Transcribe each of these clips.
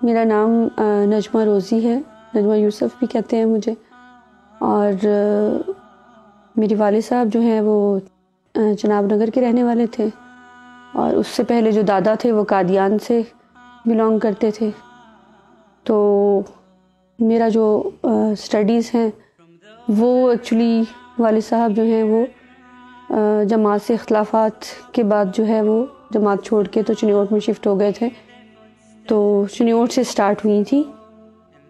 میرا نام نجمہ روزی ہے، نجمہ یوسف بھی کہتے ہیں مجھے، اور میرے والد صاحب جو ہیں وہ جناب نگر کے رہنے والے تھے، اور اس سے پہلے جو دادا تھے وہ قادیان سے بلانگ کرتے تھے۔ تو میرا جو سٹڈیز ہیں وہ ایکچولی والد صاحب جو ہیں وہ جماعت سے اختلافات کے بعد جو ہے وہ جماعت چھوڑ کے تو چنیوٹ میں شفٹ ہو گئے تھے، تو چنیوٹ سے سٹارٹ ہوئی تھی،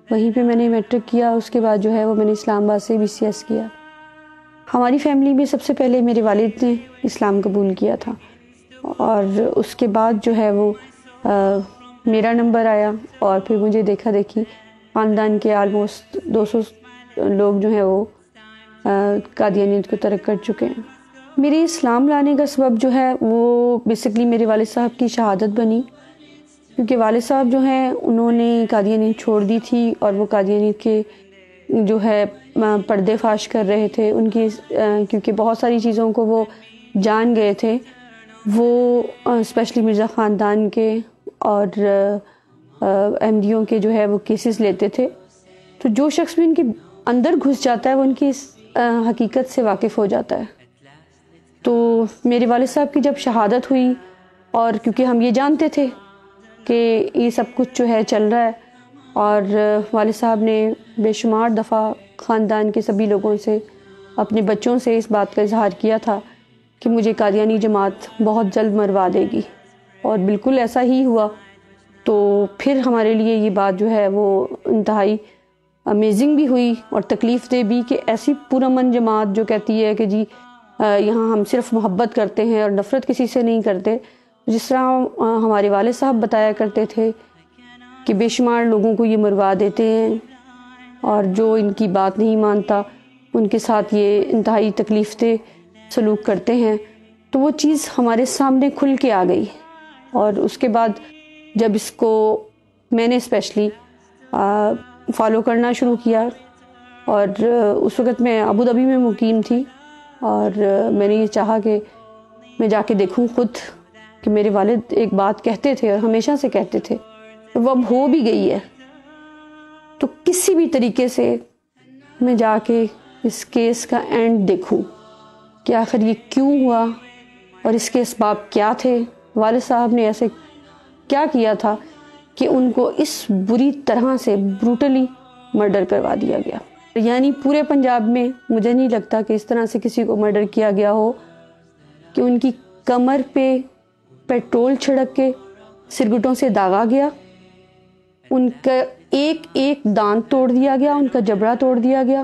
وہیں پہ میں نے میٹرک کیا۔ اس کے بعد جو ہے وہ میں نے اسلام آباد سے BCS کیا۔ ہماری فیملی میں سب سے پہلے میرے والد نے اسلام قبول کیا تھا، اور اس کے بعد جو ہے وہ میرا نمبر آیا، اور پھر مجھے دیکھا دیکھی خاندان کے آلموسٹ 200 لوگ جو ہیں وہ قادیانیت کو ترک کر چکے ہیں۔ میری اسلام لانے کا سبب جو ہے وہ بیسکلی میرے والد صاحب کی شہادت بنی، کیونکہ والد صاحب جو ہیں انہوں نے قادیانیت چھوڑ دی تھی، اور وہ قادیانیت کے جو ہے پردے فاش کر رہے تھے ان کی، کیونکہ بہت ساری چیزوں کو وہ جان گئے تھے، وہ اسپیشلی مرزا خاندان کے اور احمدیوں کے جو ہے وہ کیسز لیتے تھے۔ تو جو شخص بھی ان کے اندر گھس جاتا ہے وہ ان کی حقیقت سے واقف ہو جاتا ہے۔ تو میرے والد صاحب کی جب شہادت ہوئی، اور کیونکہ ہم یہ جانتے تھے کہ یہ سب کچھ جو ہے چل رہا ہے، اور والد صاحب نے بے شمار دفعہ خاندان کے سبھی لوگوں سے، اپنے بچوں سے اس بات کا اظہار کیا تھا کہ مجھے قادیانی جماعت بہت جلد مروا دے گی، اور بالکل ایسا ہی ہوا۔ تو پھر ہمارے لیے یہ بات جو ہے وہ انتہائی امیزنگ بھی ہوئی اور تکلیف دہ بھی، کہ ایسی پرامن جماعت جو کہتی ہے کہ جی یہاں ہم صرف محبت کرتے ہیں اور نفرت کسی سے نہیں کرتے، جس طرح ہمارے والد صاحب بتایا کرتے تھے کہ بے شمار لوگوں کو یہ مروا دیتے ہیں، اور جو ان کی بات نہیں مانتا ان کے ساتھ یہ انتہائی تکلیف دہ سلوک کرتے ہیں، تو وہ چیز ہمارے سامنے کھل کے آ گئی۔ اور اس کے بعد جب اس کو میں نے اسپیشلی فالو کرنا شروع کیا، اور اس وقت میں ابوظہبی میں مقیم تھی، اور میں نے یہ چاہا کہ میں جا کے دیکھوں خود، کہ میرے والد ایک بات کہتے تھے اور ہمیشہ سے کہتے تھے، وہ اب ہو بھی گئی ہے، تو کسی بھی طریقے سے میں جا کے اس کیس کا اینڈ دیکھوں کہ آخر یہ کیوں ہوا، اور اس کے اسباب کیا تھے، والد صاحب نے ایسے کیا کیا تھا کہ ان کو اس بری طرح سے بروٹلی مرڈر کروا دیا گیا۔ یعنی پورے پنجاب میں مجھے نہیں لگتا کہ اس طرح سے کسی کو مرڈر کیا گیا ہو کہ ان کی کمر پہ پیٹرول چھڑک کے سرگٹوں سے داغا گیا، ان کا ایک ایک دانت توڑ دیا گیا، ان کا جبڑا توڑ دیا گیا۔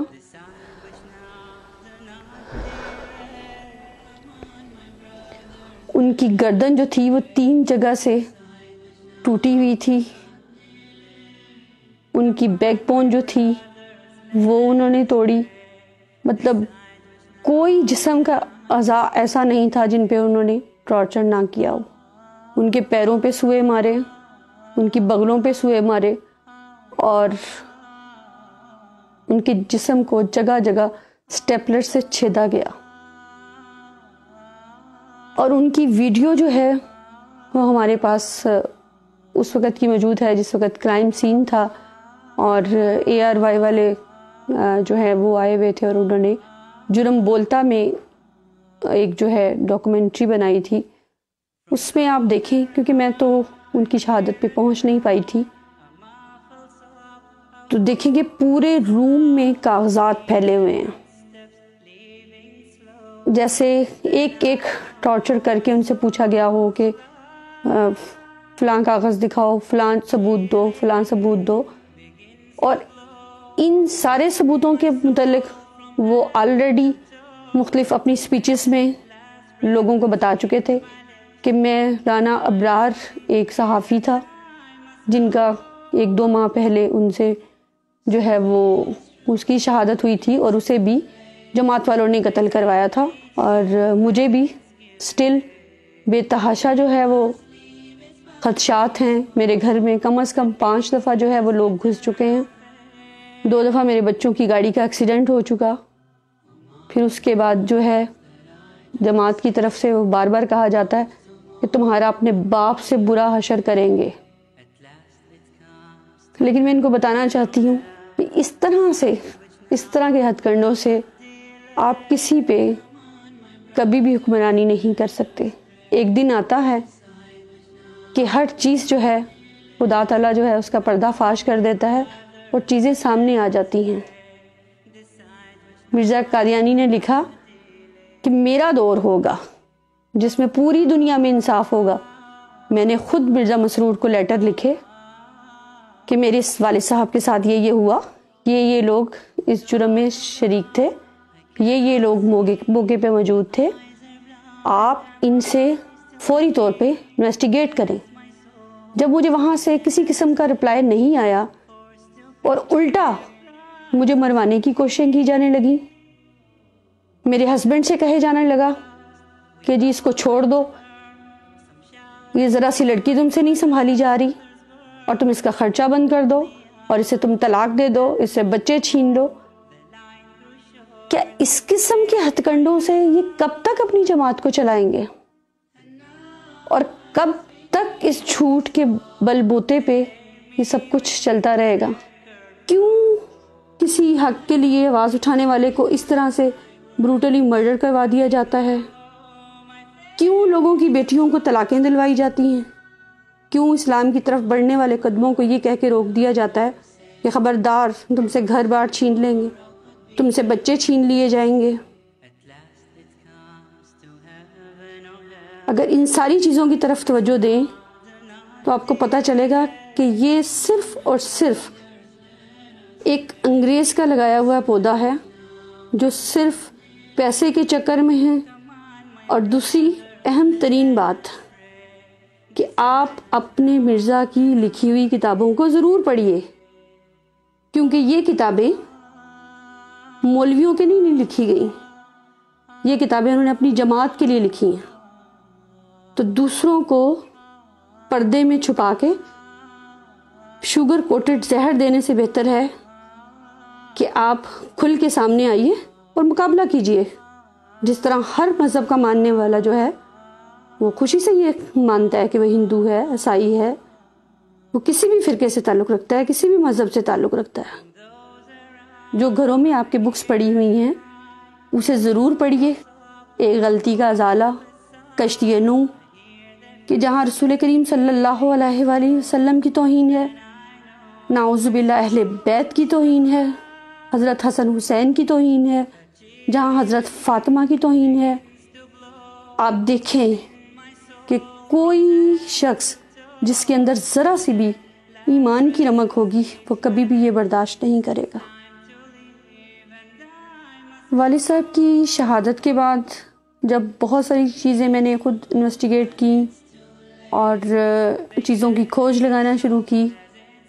ان کی گردن جو تھی وہ 3 جگہ سے ٹوٹی ہوئی تھی، ان کی بیک بون جو تھی وہ انہوں نے توڑی۔ مطلب کوئی جسم کا اعضاء ایسا نہیں تھا جن پہ انہوں نے ٹارچر نہ کیا ہو۔ ان کے پیروں پہ سوئے مارے، ان کی بغلوں پہ سوئے مارے، اور ان کے جسم کو جگہ جگہ سٹیپلر سے چھیدا گیا۔ اور ان کی ویڈیو جو ہے وہ ہمارے پاس اس وقت کی موجود ہے جس وقت کرائم سین تھا، اور ARY والے جو ہے وہ آئے ہوئے تھے، اور انہوں نے جرم بولتا میں ایک جو ہے ڈاکومنٹری بنائی تھی۔ اس میں آپ دیکھیں، کیونکہ میں تو ان کی شہادت پہ پہنچ نہیں پائی تھی، تو دیکھیں کہ پورے روم میں کاغذات پھیلے ہوئے ہیں، جیسے ایک ایک ٹارچر کر کے ان سے پوچھا گیا ہو کہ فلاں کاغذ دکھاؤ، فلاں ثبوت دو، فلاں ثبوت دو۔ اور ان سارے ثبوتوں کے متعلق وہ آلریڈی مختلف اپنی سپیچز میں لوگوں کو بتا چکے تھے کہ میں رانا ابرار ایک صحافی تھا جن کا 1-2 ماہ پہلے ان سے جو ہے وہ اس کی شہادت ہوئی تھی، اور اسے بھی جماعت والوں نے قتل کروایا تھا، اور مجھے بھی سٹل بے تحاشا جو ہے وہ خدشات ہیں۔ میرے گھر میں کم از کم 5 دفعہ جو ہے وہ لوگ گھس چکے ہیں، 2 دفعہ میرے بچوں کی گاڑی کا ایکسیڈنٹ ہو چکا۔ پھر اس کے بعد جو ہے جماعت کی طرف سے وہ بار بار کہا جاتا ہے کہ تمہارا اپنے باپ سے برا حشر کریں گے۔ لیکن میں ان کو بتانا چاہتی ہوں کہ اس طرح کے ہتھ کنڈوں سے آپ کسی پہ کبھی بھی حکمرانی نہیں کر سکتے۔ ایک دن آتا ہے کہ ہر چیز جو ہے خدا تعالیٰ جو ہے اس کا پردہ فاش کر دیتا ہے اور چیزیں سامنے آ جاتی ہیں۔ مرزا قادیانی نے لکھا کہ میرا دور ہوگا جس میں پوری دنیا میں انصاف ہوگا۔ میں نے خود مرزا مسرور کو لیٹر لکھے کہ میرے والد صاحب کے ساتھ یہ ہوا، یہ لوگ اس جرم میں شریک تھے، یہ لوگ موقع پہ موجود تھے، آپ ان سے فوری طور پہ انویسٹیگیٹ کریں۔ جب مجھے وہاں سے کسی قسم کا رپلائی نہیں آیا اور الٹا مجھے مروانے کی کوششیں کی جانے لگی، میرے ہسبینڈ سے کہے جانے لگا کہ جی اس کو چھوڑ دو، یہ ذرا سی لڑکی تم سے نہیں سنبھالی جا رہی، اور تم اس کا خرچہ بند کر دو، اور اسے تم طلاق دے دو، اس سے بچے چھین لو۔ کیا اس قسم کے ہتھ کنڈوں سے یہ کب تک اپنی جماعت کو چلائیں گے، اور کب تک اس جھوٹ کے بل بوتے پہ یہ سب کچھ چلتا رہے گا؟ کیوں کسی حق کے لیے آواز اٹھانے والے کو اس طرح سے بروٹلی مرڈر کروا دیا جاتا ہے؟ کیوں لوگوں کی بیٹیوں کو طلاقیں دلوائی جاتی ہیں؟ کیوں اسلام کی طرف بڑھنے والے قدموں کو یہ کہہ کے روک دیا جاتا ہے کہ خبردار تم سے گھر بار چھین لیں گے، تم سے بچے چھین لیے جائیں گے؟ اگر ان ساری چیزوں کی طرف توجہ دیں تو آپ کو پتہ چلے گا کہ یہ صرف اور صرف ایک انگریز کا لگایا ہوا پودا ہے جو صرف پیسے کے چکر میں ہے۔ اور دوسری اہم ترین بات کہ آپ اپنے مرزا کی لکھی ہوئی کتابوں کو ضرور پڑھیے، کیونکہ یہ کتابیں مولویوں کے نہیں لکھی گئی، یہ کتابیں انہوں نے اپنی جماعت کے لیے لکھی ہیں۔ تو دوسروں کو پردے میں چھپا کے شوگر کوٹڈ زہر دینے سے بہتر ہے کہ آپ کھل کے سامنے آئیے اور مقابلہ کیجئے۔ جس طرح ہر مذہب کا ماننے والا جو ہے وہ خوشی سے یہ مانتا ہے کہ وہ ہندو ہے، عیسائی ہے، وہ کسی بھی فرقے سے تعلق رکھتا ہے، کسی بھی مذہب سے تعلق رکھتا ہے۔ جو گھروں میں آپ کے بکس پڑھی ہوئی ہیں اسے ضرور پڑھیے۔ ایک غلطی کا ازالہ، کشتی نوح، کہ جہاں رسول کریم صلی اللہ علیہ وآلہ وسلم کی توہین ہے، نعوذ باللہ اہل بیت کی توہین ہے، حضرت حسن حسین کی توہین ہے، جہاں حضرت فاطمہ کی توہین ہے، آپ دیکھیں کہ کوئی شخص جس کے اندر ذرا سی بھی ایمان کی رمق ہوگی وہ کبھی بھی یہ برداشت نہیں کرے گا۔ والد صاحب کی شہادت کے بعد جب بہت ساری چیزیں میں نے خود انویسٹیگیٹ کی اور چیزوں کی کھوج لگانا شروع کی،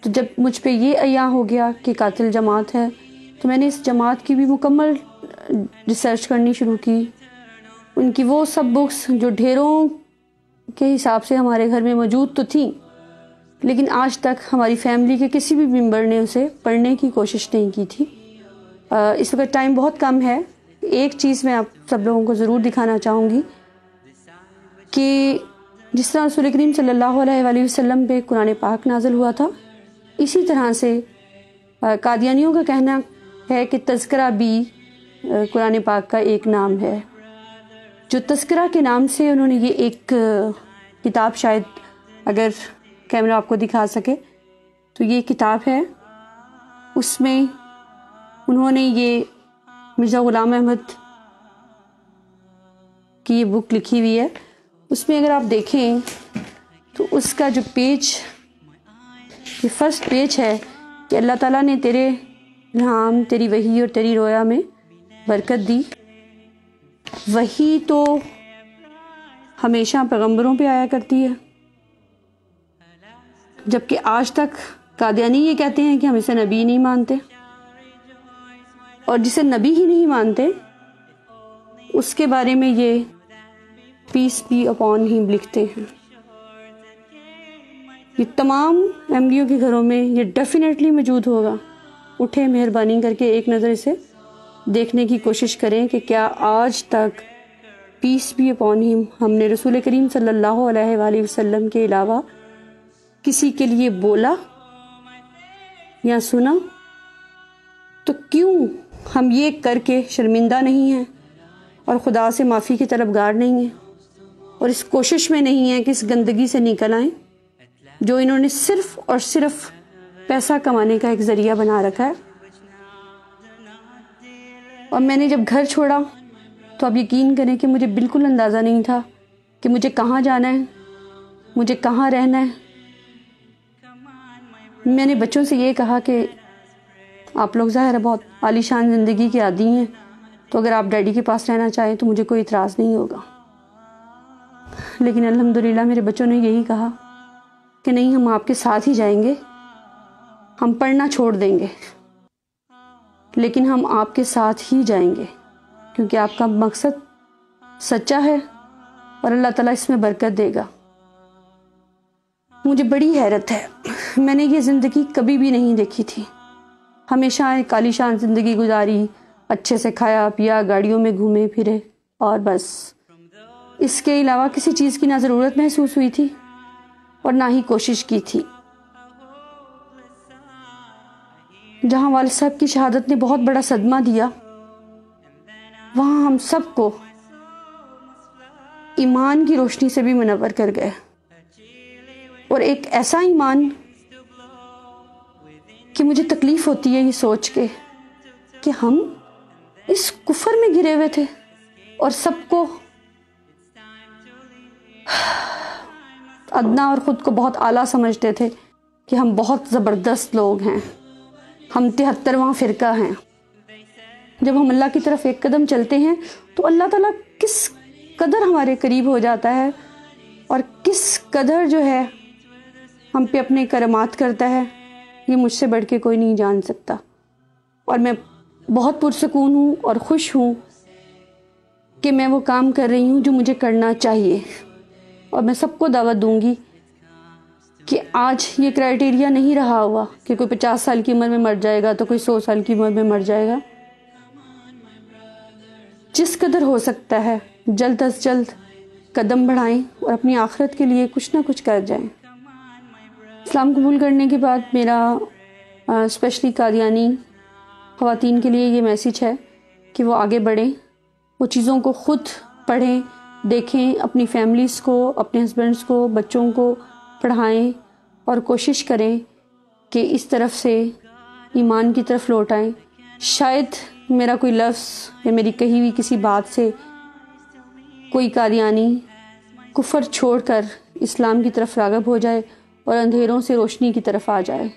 تو جب مجھ پہ یہ عیاں ہو گیا کہ قاتل جماعت ہے، تو میں نے اس جماعت کی بھی مکمل ریسرچ کرنی شروع کی۔ ان کی وہ سب بکس جو ڈھیروں کے حساب سے ہمارے گھر میں موجود تو تھیں، لیکن آج تک ہماری فیملی کے کسی بھی ممبر نے اسے پڑھنے کی کوشش نہیں کی تھی۔ اس وقت ٹائم بہت کم ہے، ایک چیز میں آپ سب لوگوں کو ضرور دکھانا چاہوں گی کہ جس طرح رسول کریم صلی اللہ علیہ وآلہ وسلم پہ قرآن پاک نازل ہوا تھا، اسی طرح سے قادیانیوں کا کہنا ہے کہ تذکرہ بھی قرآن پاک کا ایک نام ہے۔ جو تذکرہ کے نام سے انہوں نے یہ ایک کتاب، شاید اگر کیمرہ آپ کو دکھا سکے تو یہ کتاب ہے، اس میں انہوں نے یہ مرزا غلام احمد کی یہ بک لکھی ہوئی ہے۔ اس میں اگر آپ دیکھیں تو اس کا جو پیج، یہ فرسٹ پیج ہے کہ اللہ تعالیٰ نے تیرے الہام، تیری وحی اور تیری رویا میں برکت دی۔ وحی تو ہمیشہ پیغمبروں پہ آیا کرتی ہے، جبکہ آج تک قادیانی یہ کہتے ہیں کہ ہم اسے نبی نہیں مانتے، اور جسے نبی ہی نہیں مانتے اس کے بارے میں یہ پیس بی اپون ہم لکھتے ہیں۔ یہ تمام احمدیوں کے گھروں میں یہ ڈیفینیٹلی موجود ہوگا۔ اٹھے مہربانی کر کے ایک نظر اسے دیکھنے کی کوشش کریں کہ کیا آج تک پیس بی اپون ہم نے رسول کریم صلی اللہ علیہ وآلہ وسلم کے علاوہ کسی کے لیے بولا یا سنا تو کیوں ہم یہ کر کے شرمندہ نہیں ہیں اور خدا سے معافی کی طلبگار نہیں ہیں اور اس کوشش میں نہیں ہیں کہ اس گندگی سے نکل آئیں جو انہوں نے صرف اور صرف پیسہ کمانے کا ایک ذریعہ بنا رکھا ہے. اور میں نے جب گھر چھوڑا تو آپ یقین کریں کہ مجھے بالکل اندازہ نہیں تھا کہ مجھے کہاں جانا ہے, مجھے کہاں رہنا ہے. میں نے بچوں سے یہ کہا کہ آپ لوگ ظاہر ہے بہت عالی شان زندگی کے عادی ہیں, تو اگر آپ ڈیڈی کے پاس رہنا چاہیں تو مجھے کوئی اعتراض نہیں ہوگا. لیکن الحمدللہ میرے بچوں نے یہی کہا کہ نہیں, ہم آپ کے ساتھ ہی جائیں گے, ہم پڑھنا چھوڑ دیں گے لیکن ہم آپ کے ساتھ ہی جائیں گے کیونکہ آپ کا مقصد سچا ہے اور اللہ تعالیٰ اس میں برکت دے گا. مجھے بڑی حیرت ہے, میں نے یہ زندگی کبھی بھی نہیں دیکھی تھی. ہمیشہ ایک عالی شان زندگی گزاری, اچھے سے کھایا پیا, گاڑیوں میں گھومے پھرے, اور بس اس کے علاوہ کسی چیز کی نہ ضرورت محسوس ہوئی تھی اور نہ ہی کوشش کی تھی. جہاں والد صاحب کی شہادت نے بہت بڑا صدمہ دیا, وہاں ہم سب کو ایمان کی روشنی سے بھی منور کر گئے, اور ایک ایسا ایمان کہ مجھے تکلیف ہوتی ہے یہ سوچ کے کہ ہم اس کفر میں گرے ہوئے تھے اور سب کو ادنا اور خود کو بہت اعلیٰ سمجھتے تھے کہ ہم بہت زبردست لوگ ہیں, ہم 73واں فرقہ ہیں. جب ہم اللہ کی طرف ایک قدم چلتے ہیں تو اللہ تعالیٰ کس قدر ہمارے قریب ہو جاتا ہے اور کس قدر جو ہے ہم پہ اپنے کرامات کرتا ہے, یہ مجھ سے بڑھ کے کوئی نہیں جان سکتا. اور میں بہت پرسکون ہوں اور خوش ہوں کہ میں وہ کام کر رہی ہوں جو مجھے کرنا چاہیے. اور میں سب کو دعوت دوں گی کہ آج یہ کرائٹیریا نہیں رہا ہوا کہ کوئی 50 سال کی عمر میں مر جائے گا تو کوئی 100 سال کی عمر میں مر جائے گا. جس قدر ہو سکتا ہے جلد از جلد قدم بڑھائیں اور اپنی آخرت کے لیے کچھ نہ کچھ کر جائیں. اسلام قبول کرنے کے بعد میرا اسپیشلی قادیانی خواتین کے لیے یہ میسیج ہے کہ وہ آگے بڑھیں, وہ چیزوں کو خود پڑھیں, دیکھیں, اپنی فیملیز کو, اپنے ہسبینڈز کو, بچوں کو پڑھائیں اور کوشش کریں کہ اس طرف سے ایمان کی طرف لوٹ آئیں. شاید میرا کوئی لفظ یا میری کہی ہوئی کسی بات سے کوئی قادیانی کفر چھوڑ کر اسلام کی طرف راغب ہو جائے اور اندھیروں سے روشنی کی طرف آ جائے.